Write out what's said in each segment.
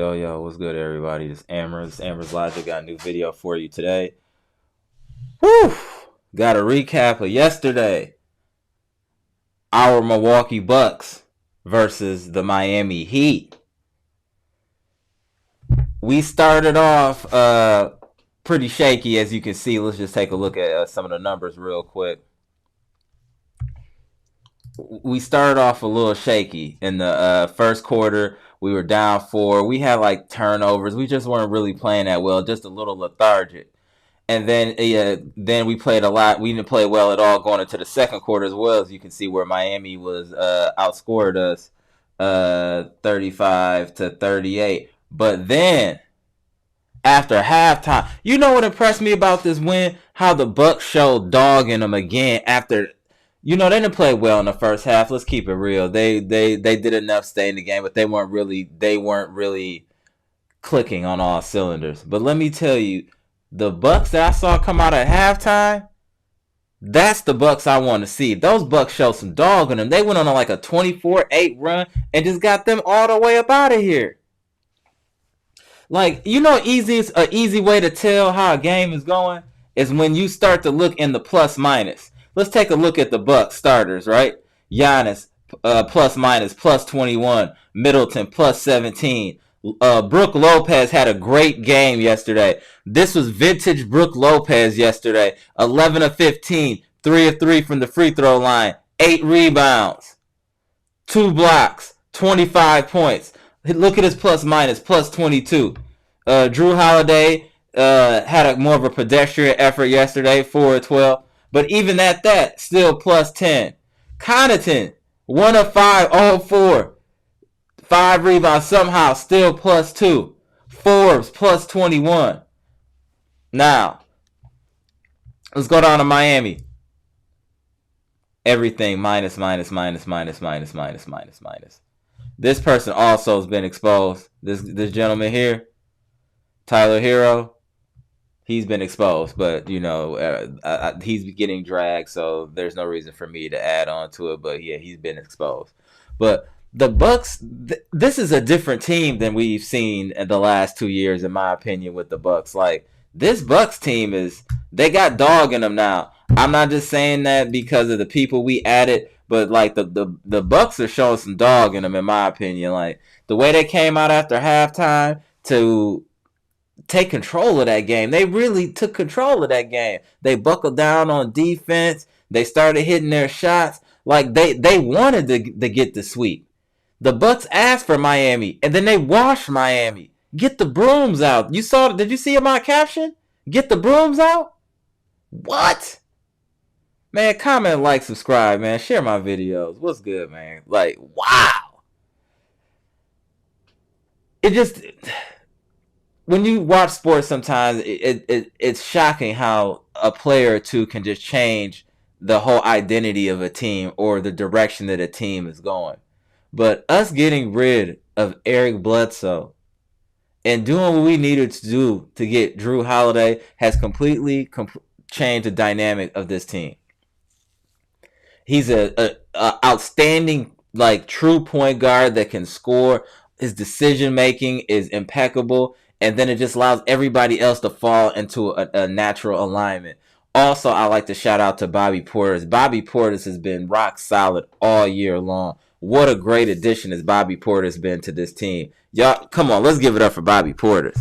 Yo, what's good, everybody? This is Amara. This is Amara's Logic. Got a new video for you today. Woo! Got a recap of yesterday. Our Milwaukee Bucks versus the Miami Heat. We started off pretty shaky, as you can see. Let's just take a look at some of the numbers real quick. We started off a little shaky in the first quarter. We were down 4. We had like turnovers. We just weren't really playing that well, just a little lethargic. And then we played a lot. We didn't play well at all going into the second quarter as well, as you can see, where Miami was outscored us 35-38. But then after halftime, you know what impressed me about this win? How the Bucks showed dog in them again after. You know, they didn't play well in the first half. Let's keep it real. They did enough stay in the game, but they weren't really clicking on all cylinders. But let me tell you, the Bucks that I saw come out at halftime, that's the Bucks I want to see. Those Bucks showed some dog in them. They went on like a 24-8 run and just got them all the way up out of here. Like, you know, an easy way to tell how a game is going is when you start to look in the plus minus. Let's take a look at the Bucks starters, right? Giannis, plus minus, plus 21. Middleton, plus 17. Brook Lopez had a great game yesterday. This was vintage Brook Lopez yesterday. 11 of 15. 3 of 3 from the free throw line. 8 rebounds. 2 blocks. 25 points. Look at his plus minus, plus 22. Drew Holiday had more of a pedestrian effort yesterday, 4 of 12. But even at that, still plus 10. Connaughton, 1 of 5, all 4. 5 rebounds, somehow still plus 2. Forbes, plus 21. Now, let's go down to Miami. Everything minus. This person also has been exposed. This gentleman here. Tyler Hero, he's been exposed, but he's getting dragged, so there's no reason for me to add on to it. But yeah, he's been exposed. But the Bucks, this is a different team than we've seen in the last 2 years, in my opinion. With the Bucks, like this Bucks team they got dog in them now. I'm not just saying that because of the people we added, but like the Bucks are showing some dog in them, in my opinion. Like the way they came out after halftime to take control of that game. They really took control of that game. They buckled down on defense. They started hitting their shots. Like they wanted to get the sweep. The Bucks asked for Miami, and then they washed Miami. Get the brooms out. Did you see my caption? Get the brooms out? What? Man, comment, like, subscribe, man. Share my videos. What's good, man? Like, wow. It just... When you watch sports sometimes, it's shocking how a player or two can just change the whole identity of a team or the direction that a team is going. But us getting rid of Eric Bledsoe and doing what we needed to do to get Drew Holiday has completely changed the dynamic of this team. He's a outstanding, like, true point guard that can score. His decision making is impeccable. And then it just allows everybody else to fall into a natural alignment. Also, I like to shout out to Bobby Portis. Bobby Portis has been rock solid all year long. What a great addition has Bobby Portis been to this team. Y'all, come on, let's give it up for Bobby Portis.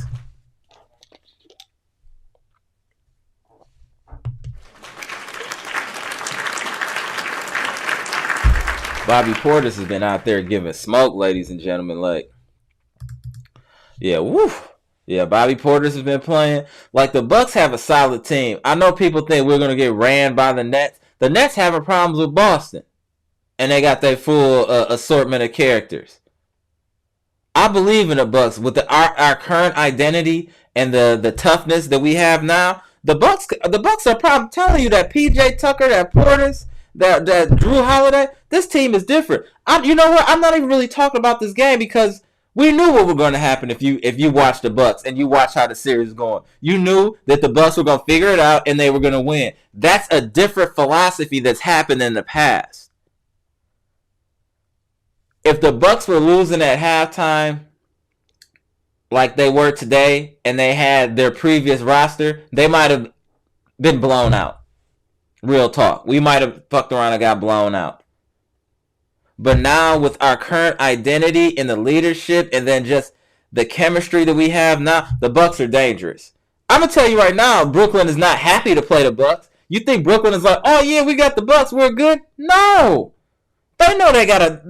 Bobby Portis has been out there giving smoke, ladies and gentlemen. Like, yeah, woo. Yeah, Bobby Portis has been playing. Like, the Bucks have a solid team. I know people think we're going to get ran by the Nets. The Nets having problems with Boston. And they got their full assortment of characters. I believe in the Bucks. With our current identity and the toughness that we have now, the Bucks are probably telling you that PJ Tucker, that Portis, that Drew Holiday, this team is different. You know what? I'm not even really talking about this game because we knew what was going to happen if you watch the Bucks and you watch how the series is going. You knew that the Bucks were going to figure it out and they were going to win. That's a different philosophy that's happened in the past. If the Bucks were losing at halftime like they were today and they had their previous roster, they might have been blown out. Real talk. We might have fucked around and got blown out. But now with our current identity and the leadership and then just the chemistry that we have now, the Bucks are dangerous. I'm going to tell you right now, Brooklyn is not happy to play the Bucks. You think Brooklyn is like, oh yeah, we got the Bucks, we're good? No. They know they're going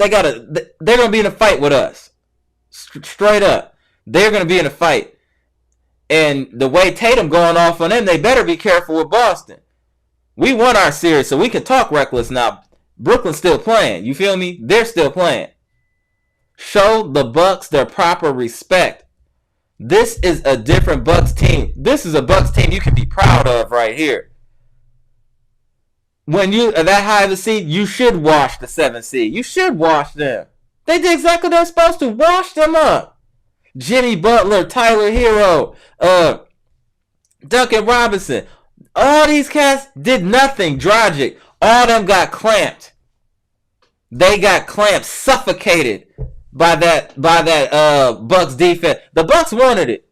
to be in a fight with us. Straight up. They're going to be in a fight. And the way Tatum going off on them, they better be careful with Boston. We won our series, so we can talk reckless now. Brooklyn's still playing. You feel me? They're still playing. Show the Bucks their proper respect. This is a different Bucks team. This is a Bucks team you can be proud of right here. When you are that high of a seed, you should wash the 7th seed. You should wash them. They did exactly what they're supposed to. Wash them up. Jimmy Butler, Tyler Hero, Duncan Robinson. All these cats did nothing. Dragic. All of them got clamped. They got clamped, suffocated by that Bucks defense. The Bucks wanted it.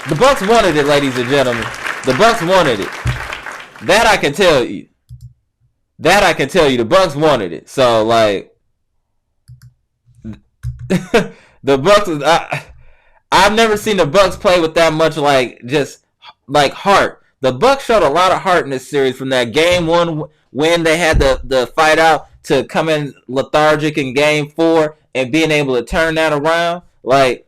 The Bucks wanted it, ladies and gentlemen. The Bucks wanted it. That I can tell you. The Bucks wanted it. So like, the Bucks. I've never seen the Bucks play with that much like heart. The Bucks showed a lot of heart in this series from that game 1 when they had the fight out to come in lethargic in game 4 and being able to turn that around. Like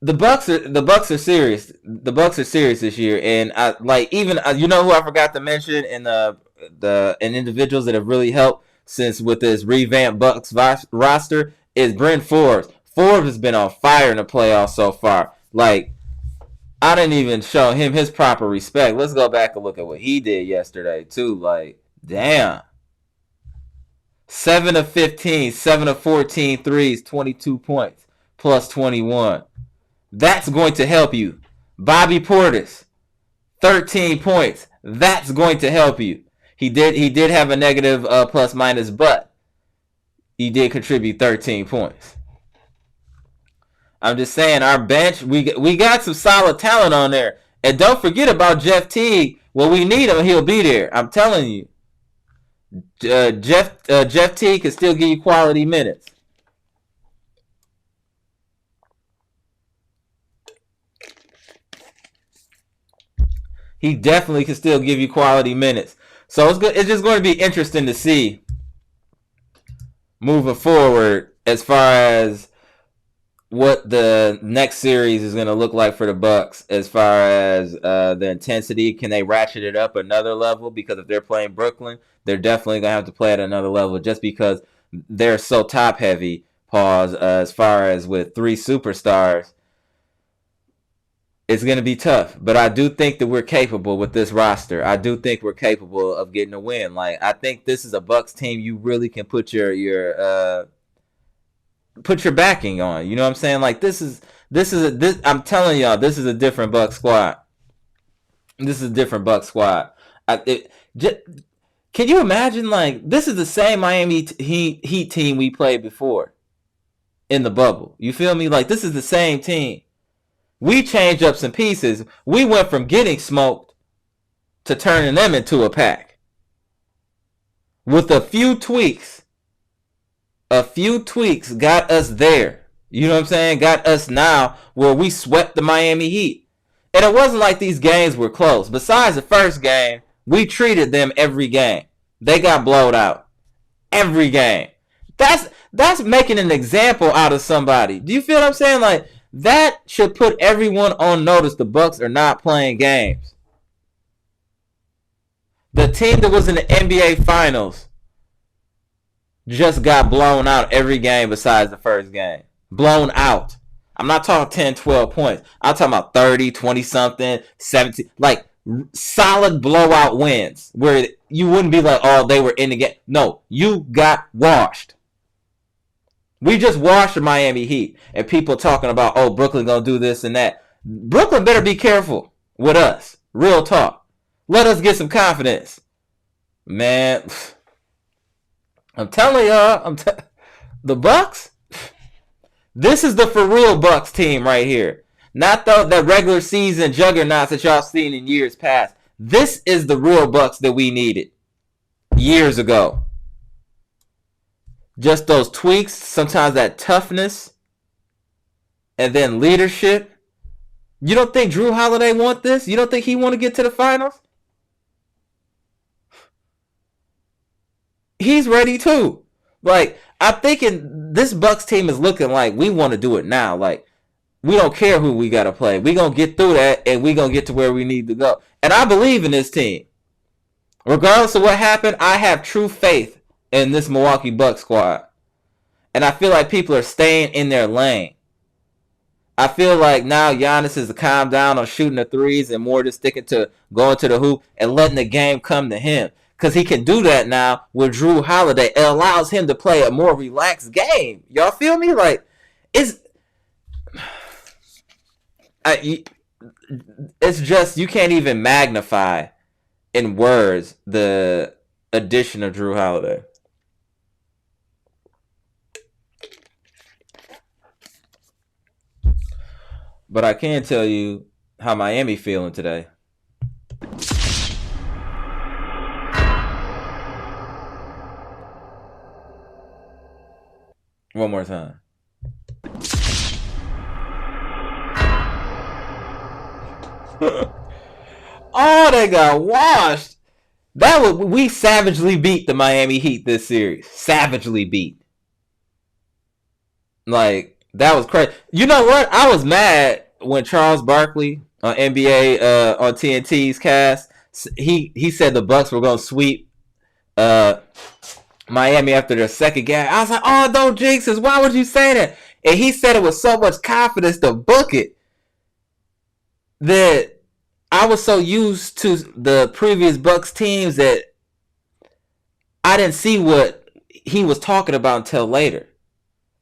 the Bucks are serious. The Bucks are serious this year, and you know who I forgot to mention in the individuals that have really helped since with this revamped Bucks roster is Bryn Forbes. Forbes has been on fire in the playoffs so far. Like, I didn't even show him his proper respect. Let's go back and look at what he did yesterday, too. Like, damn. 7 of 15, 7 of 14 threes, 22 points. plus 21. That's going to help you. Bobby Portis, 13 points. That's going to help you. He did have a negative plus minus, but he did contribute 13 points. I'm just saying, our bench, we got some solid talent on there. And don't forget about Jeff Teague. When we need him, he'll be there. I'm telling you. Jeff Teague can still give you quality minutes. He definitely can still give you quality minutes. So it's just going to be interesting to see moving forward as far as what the next series is going to look like for the Bucks as far as the intensity. Can they ratchet it up another level? Because if they're playing Brooklyn, they're definitely going to have to play at another level just because they're so top heavy, as far as with 3 superstars. It's going to be tough, but I do think that we're capable with this roster. I do think we're capable of getting a win. Like, I think this is a Bucks team you really can put your backing on. You know what I'm saying? Like, I'm telling y'all, this is a different Bucks squad. This is a different Bucks squad. Can you imagine, like, this is the same Miami Heat team we played before in the bubble. You feel me? Like, this is the same team. We changed up some pieces. We went from getting smoked to turning them into a pack. With a few tweaks. A few tweaks got us there. You know what I'm saying? Got us now where we swept the Miami Heat. And it wasn't like these games were close. Besides the first game, we treated them every game. They got blowed out. Every game. That's making an example out of somebody. Do you feel what I'm saying? Like, that should put everyone on notice the Bucks are not playing games. The team that was in the NBA Finals just got blown out every game besides the first game. Blown out. I'm not talking 10, 12 points. I'm talking about 30, 20-something, 17. Like, solid blowout wins where you wouldn't be like, oh, they were in the game. No, you got washed. We just washed the Miami Heat. And people talking about, oh, Brooklyn gonna do this and that. Brooklyn better be careful with us. Real talk. Let us get some confidence. Man, I'm telling y'all, the Bucks, this is the for real Bucks team right here. Not the regular season juggernauts that y'all seen in years past. This is the real Bucks that we needed years ago. Just those tweaks, sometimes that toughness, and then leadership. You don't think Drew Holiday want this? You don't think he want to get to the finals? He's ready too. Like, I'm thinking this Bucks team is looking like we want to do it now. Like, we don't care who we got to play. We going to get through that, and we going to get to where we need to go. And I believe in this team. Regardless of what happened, I have true faith in this Milwaukee Bucks squad. And I feel like people are staying in their lane. I feel like now Giannis is to calm down on shooting the threes and more just sticking to going to the hoop and letting the game come to him. Because he can do that now with Drew Holiday. It allows him to play a more relaxed game. Y'all feel me? Like, it's just, you can't even magnify in words the addition of Drew Holiday. But I can tell you how Miami feeling today. One more time. Oh, they got washed. We savagely beat the Miami Heat this series. Savagely beat. Like, that was crazy. You know what? I was mad when Charles Barkley on NBA on TNT's cast, he said the Bucks were gonna sweep Miami after their second game. I was like, oh, don't jinx us. Why would you say that? And he said it with so much confidence to book it that I was so used to the previous Bucks teams that I didn't see what he was talking about until later.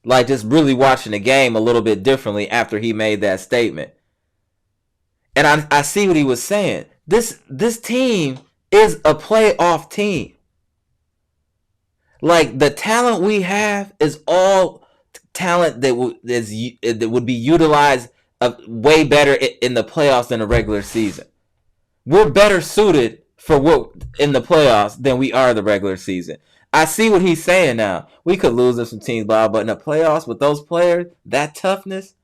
Like just really watching the game a little bit differently after he made that statement. And I see what he was saying. This team is a playoff team. Like the talent we have is all talent that would be utilized way better in the playoffs than the regular season. We're better suited for what in the playoffs than we are the regular season. I see what he's saying now. We could lose to some teams, but in the playoffs with those players, that toughness,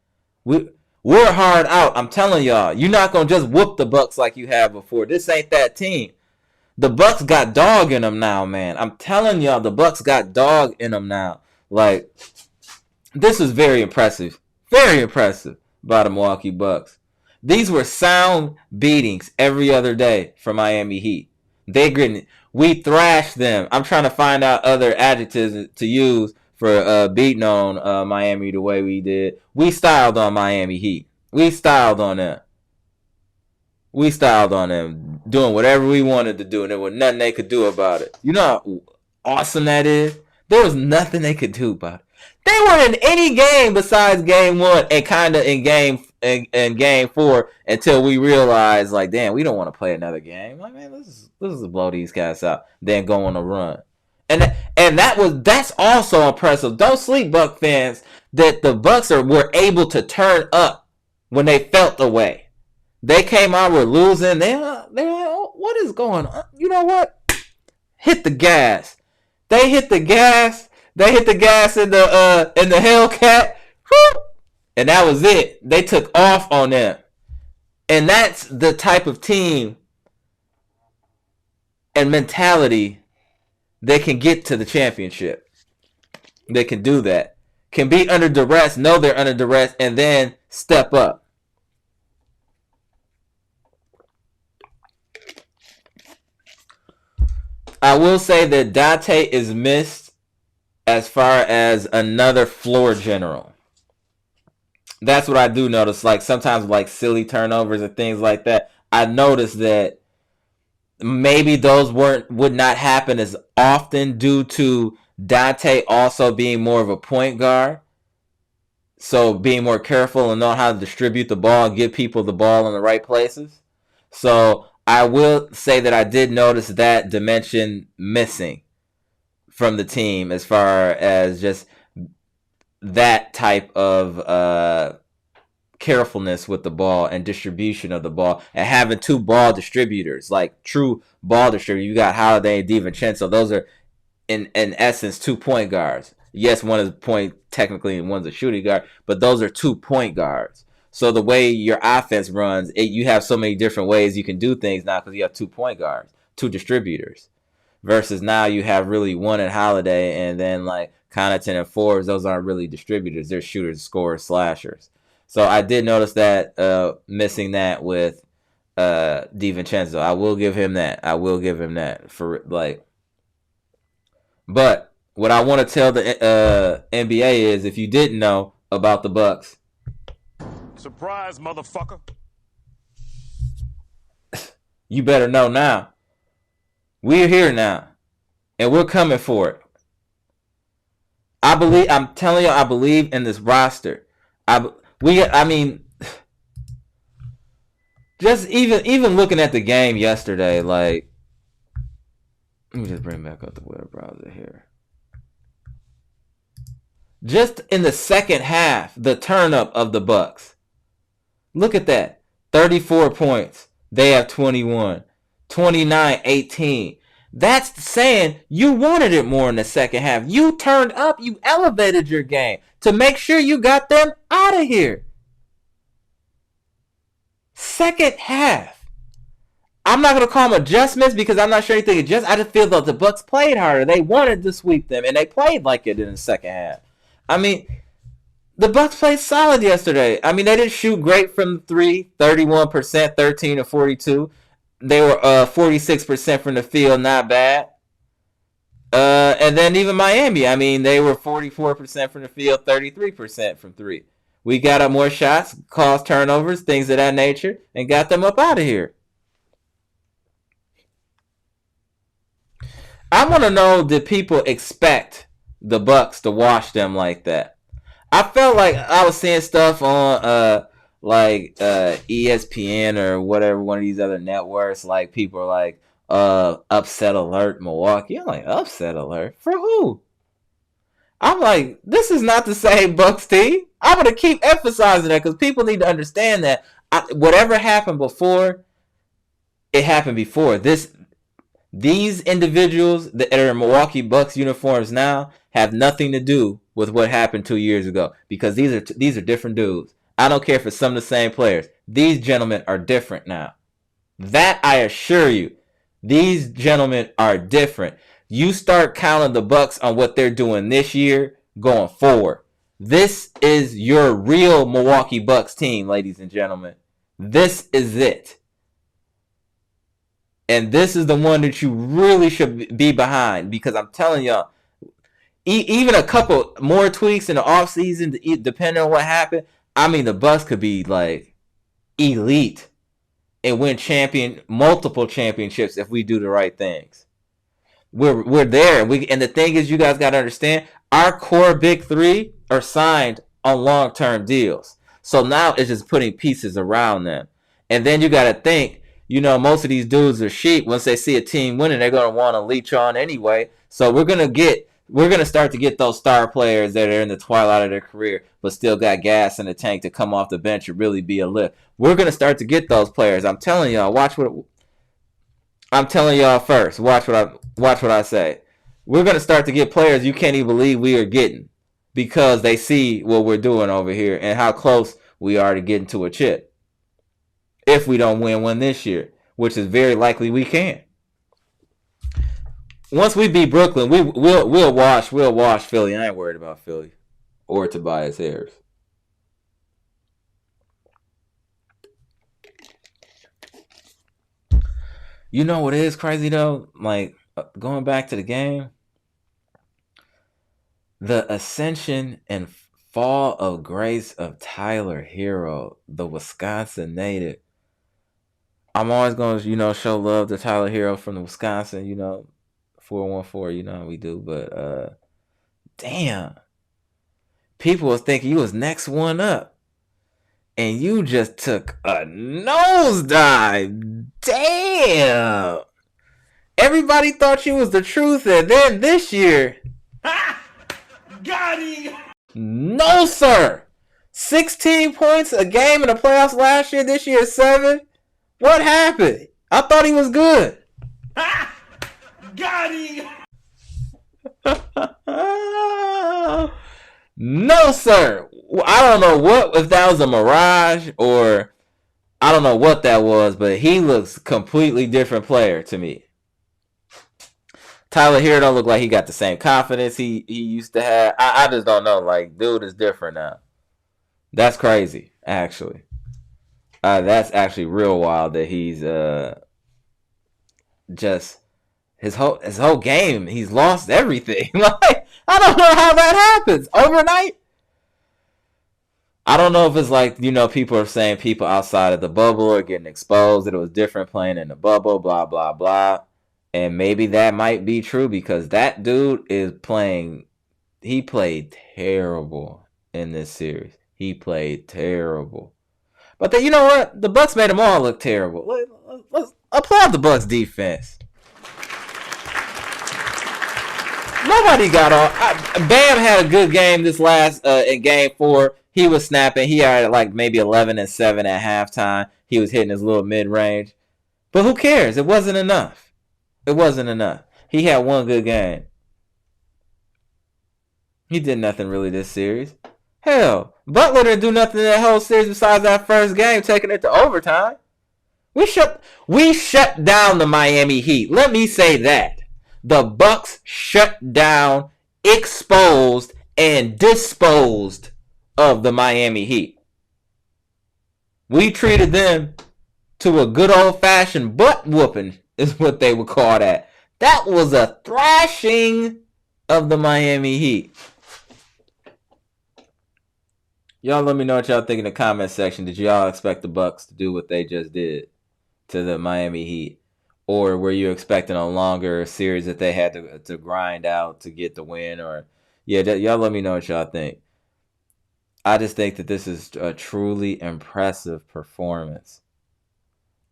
we're hard out. I'm telling y'all, you're not gonna just whoop the Bucks like you have before. This ain't that team. The Bucks got dog in them now, man. I'm telling y'all, the Bucks got dog in them now. Like, this is very impressive. Very impressive by the Milwaukee Bucks. These were sound beatings every other day for Miami Heat. We thrashed them. I'm trying to find out other adjectives to use for beating on Miami the way we did. We styled on Miami Heat. We styled on them. We styled on them, doing whatever we wanted to do, and there was nothing they could do about it. You know how awesome that is? There was nothing they could do about it. They weren't in any game besides game 1 and kind of in game 4 until we realized, like, damn, we don't want to play another game. Like, man, this is blow these guys out, then go on a run. And that's also impressive. Don't sleep, Buck fans, that the Bucks were able to turn up when they felt the way. They came out, we're losing. They're like, oh, what is going on? You know what? Hit the gas. They hit the gas. They hit the gas in the Hellcat. Whew! And that was it. They took off on them. And that's the type of team and mentality that can get to the championship. They can do that. Can be under duress, know they're under duress, and then step up. I will say that Dante is missed as far as another floor general. That's what I do notice. Like sometimes like silly turnovers and things like that. I noticed that maybe those would not happen as often due to Dante also being more of a point guard. So being more careful and know how to distribute the ball and give people the ball in the right places. So I will say that I did notice that dimension missing from the team as far as just that type of carefulness with the ball and distribution of the ball and having two ball distributors, like true ball distributors. You got Holiday and DiVincenzo. Those are, in essence, 2 point guards. Yes, one is point technically and one's a shooting guard, but those are 2 point guards. So the way your offense runs, you have so many different ways you can do things now because you have 2 point guards, 2 distributors. Versus now you have really one at Holiday and then like Connaughton and Forbes. Those aren't really distributors. They're shooters, scorers, slashers. So I did notice that missing that with DiVincenzo. I will give him that. For like. But what I want to tell the NBA is, if you didn't know about the Bucks. Surprise, motherfucker. You better know now. We're here now. And we're coming for it. I'm telling you, I believe in this roster. Just even looking at the game yesterday, like, let me just bring back up the web browser here. Just in the second half, the turn up of the Bucks. Look at that. 34 points. They have 21. 29-18. That's saying you wanted it more in the second half. You turned up. You elevated your game to make sure you got them out of here. Second half. I'm not going to call them adjustments because I'm not sure anything adjust. I just feel that the Bucks played harder. They wanted to sweep them, and they played like it in the second half. I mean, the Bucks played solid yesterday. I mean, they didn't shoot great from 3, 31%, 13 to 42. They were 46% from the field, not bad. And then even Miami, I mean, they were 44% from the field, 33% from 3. We got up more shots, caused turnovers, things of that nature, and got them up out of here. I want to know, did people expect the Bucks to wash them like that? I felt like I was seeing stuff on like ESPN or whatever, one of these other networks. Like people are like upset alert Milwaukee. I'm like, upset alert for who? I'm like, this is not the same Bucks team. I'm gonna keep emphasizing that because people need to understand that whatever happened before, it happened before. These individuals that are in Milwaukee Bucks uniforms now have nothing to do with what happened 2 years ago because these are different dudes. I don't care if it's some of the same players. These gentlemen are different now. That I assure you. These gentlemen are different. You start counting the Bucks on what they're doing this year going forward. This is your real Milwaukee Bucks team, ladies and gentlemen. This is it. And this is the one that you really should be behind because I'm telling y'all, even a couple more tweaks in the offseason, depending on what happened, I mean, the Bucks could be like elite and win multiple championships if we do the right things. We're there. And the thing is, you guys got to understand, our core big three are signed on long-term deals. So now it's just putting pieces around them. And then you got to think, most of these dudes are sheep. Once they see a team winning, they're going to want to leech on anyway. So we're going to start to get those star players that are in the twilight of their career but still got gas in the tank to come off the bench and really be a lift. We're going to start to get those players. I'm telling y'all, I'm telling y'all first. Watch what I say. We're going to start to get players you can't even believe we are getting because they see what we're doing over here and how close we are to getting to a chip. If we don't win one this year, which is very likely we can. Once we beat Brooklyn, we'll wash Philly. I ain't worried about Philly or Tobias Harris. You know what is crazy though? Like going back to the game, the ascension and fall of grace of Tyler Hero, the Wisconsin native. I'm always going to, show love to Tyler Hero from the Wisconsin, 414, how we do. But, damn. People was thinking you was next one up. And you just took a nosedive. Damn. Everybody thought you was the truth. And then this year. Got him. No, sir. 16 points a game in the playoffs last year. This year, 7. What happened? I thought he was good. Got him. No, sir. I don't know if that was a mirage or I don't know what that was, but he looks completely different player to me. Tyler Hero don't look like he got the same confidence he used to have. I just don't know. Like, dude is different now. That's crazy, actually. That's actually real wild that he's just his whole game. He's lost everything. Like, I don't know how that happens overnight. I don't know if it's like, people are saying people outside of the bubble are getting exposed, that it was different playing in the bubble, blah, blah, blah. And maybe that might be true because that dude is playing. He played terrible in this series. He played terrible. But then, you know what? The Bucks made them all look terrible. Let's applaud the Bucks defense. Nobody got off. Bam had a good game this last in Game 4. He was snapping. He had like maybe 11 and 7 at halftime. He was hitting his little mid-range. But who cares? It wasn't enough. It wasn't enough. He had one good game. He did nothing really this series. Hell, Butler didn't do nothing in that whole series besides that first game, taking it to overtime. We shut down the Miami Heat. Let me say that. The Bucks shut down, exposed, and disposed of the Miami Heat. We treated them to a good old-fashioned butt whooping, is what they would call that. That was a thrashing of the Miami Heat. Y'all let me know what y'all think in the comment section. Did y'all expect the Bucks to do what they just did to the Miami Heat? Or were you expecting a longer series that they had to grind out to get the win? Or y'all let me know what y'all think. I just think that this is a truly impressive performance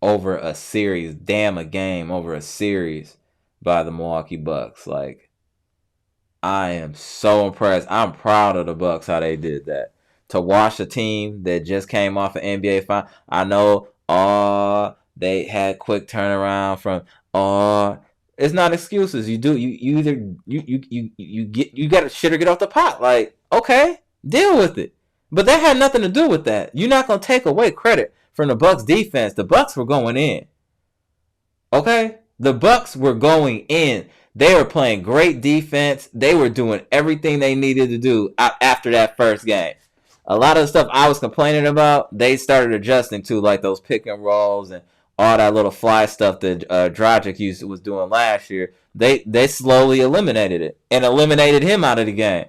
over a series, a game over a series by the Milwaukee Bucks. Like, I am so impressed. I'm proud of the Bucks how they did that. To watch a team that just came off an NBA final. I know they had quick turnaround from it's not excuses. You either you got to shit or get off the pot. Like, okay, deal with it. But that had nothing to do with that. You're not gonna take away credit from the Bucks defense. The Bucks were going in. Okay? The Bucks were going in. They were playing great defense. They were doing everything they needed to do after that first game. A lot of the stuff I was complaining about, they started adjusting to, like those pick and rolls and all that little fly stuff that Dragic was doing last year. They slowly eliminated it and eliminated him out of the game.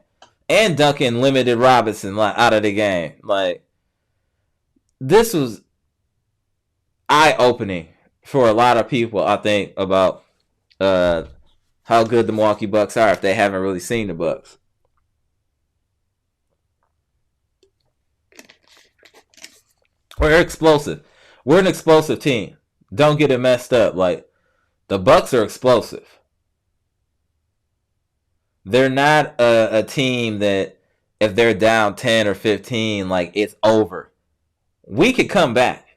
And Duncan limited Robinson out of the game. Like, this was eye-opening for a lot of people, I think, about how good the Milwaukee Bucks are if they haven't really seen the Bucks. We're explosive. We're an explosive team. Don't get it messed up. Like, the Bucks are explosive. They're not a team that if they're down 10 or 15, like, it's over. We could come back.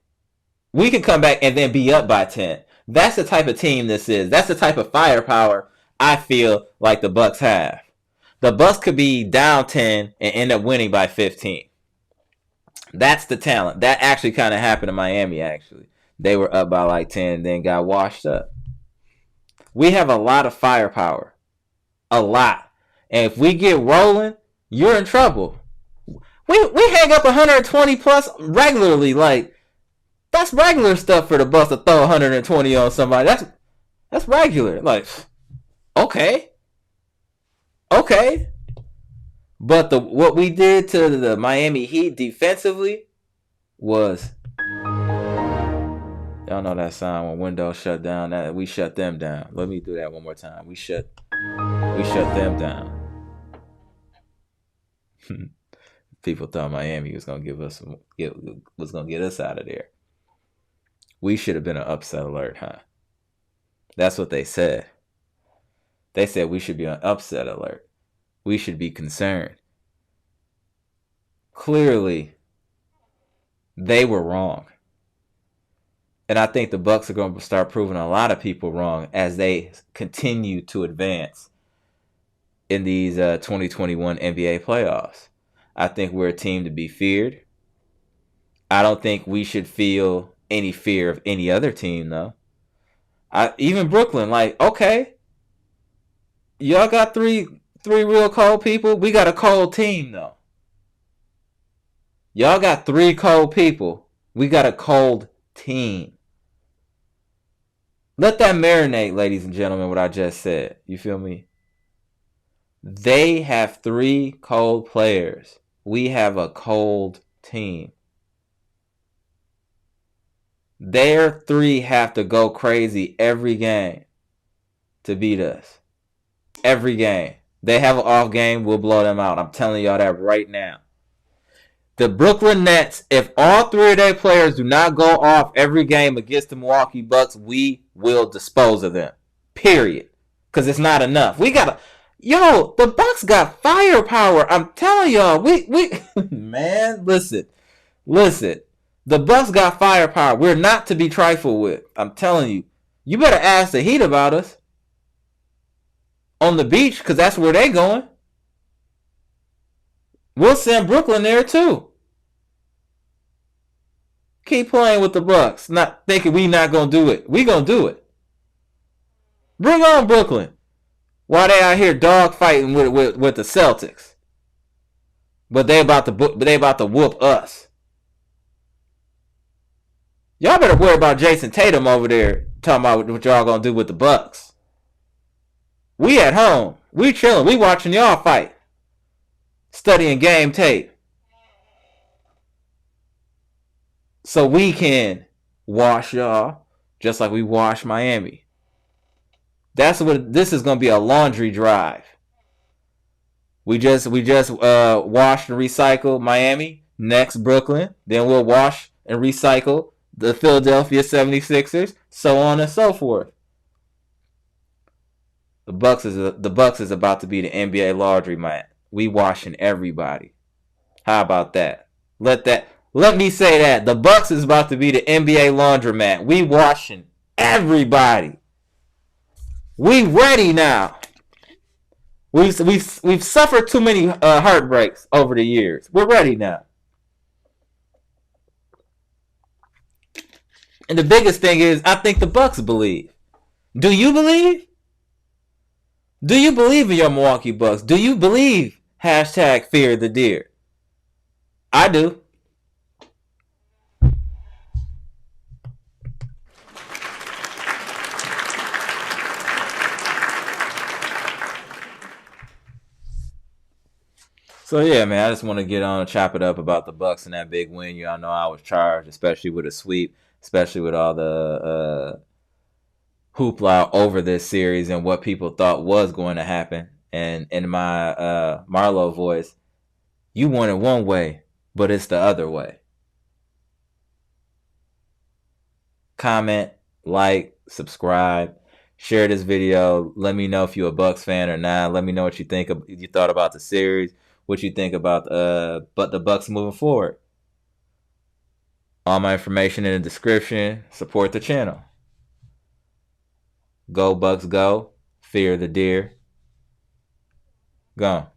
We can come back and then be up by 10. That's the type of team this is. That's the type of firepower I feel like the Bucks have. The Bucks could be down 10 and end up winning by 15. That's the talent. That actually kind of happened in Miami, actually. They were up by like 10 and then got washed up. We have a lot of firepower. A lot. And if we get rolling, you're in trouble. We hang up 120 plus regularly. Like, that's regular stuff for the Bucks to throw 120 on somebody. That's regular. Like, okay. But what we did to the Miami Heat defensively was, y'all know that sound when windows shut down. That we shut them down. Let me do that one more time. We shut them down. People thought Miami was gonna get us out of there. We should have been an upset alert, huh? That's what they said. They said we should be on upset alert. We should be concerned. Clearly, they were wrong. And I think the Bucks are going to start proving a lot of people wrong as they continue to advance in these 2021 NBA playoffs. I think we're a team to be feared. I don't think we should feel any fear of any other team, though. Even Brooklyn, like, okay, y'all got three real cold people. We got a cold team, though. Y'all got 3 cold people. We got a cold team. Let that marinate, ladies and gentlemen, what I just said. You feel me? They have 3 cold players. We have a cold team. Their 3 have to go crazy every game to beat us. Every game. They have an off game, we'll blow them out. I'm telling y'all that right now. The Brooklyn Nets, if all 3 of their players do not go off every game against the Milwaukee Bucks, we will dispose of them. Period. Because it's not enough. The Bucks got firepower. I'm telling y'all, man, listen. The Bucks got firepower. We're not to be trifled with. I'm telling you. You better ask the Heat about us. On the beach, because that's where they going. We'll send Brooklyn there too. Keep playing with the Bucks, not thinking we not gonna do it. We gonna do it. Bring on Brooklyn. While they out here dog fighting with the Celtics, but they about to whoop us. Y'all better worry about Jason Tatum over there talking about what y'all gonna do with the Bucks. We at home. We chilling. We watching y'all fight. Studying game tape. So we can wash y'all just like we wash Miami. That's what this is going to be, a laundry drive. We just washed and recycled Miami. Next Brooklyn. Then we'll wash and recycle the Philadelphia 76ers. So on and so forth. The Bucks is about to be the NBA laundry mat. We washing everybody. How about that? Let me say that. The Bucks is about to be the NBA laundromat. We washing everybody. We ready now. We've suffered too many heartbreaks over the years. We're ready now. And the biggest thing is, I think the Bucks believe. Do you believe? Do you believe in your Milwaukee Bucks? Do you believe hashtag fear the deer? I do. So yeah, man, I just want to get on and chop it up about the Bucks and that big win. Y'all know I was charged, especially with a sweep, especially with all the hoopla over this series and what people thought was going to happen. And in my Marlo voice, you want it one way, but it's the other way. Comment, like, subscribe, share this video. Let me know if you're a Bucks fan or not. Let me know what you think. You thought about the series. What you think about but the Bucks moving forward. All my information in the description. Support the channel. Go Bucks go. Fear the deer. Go.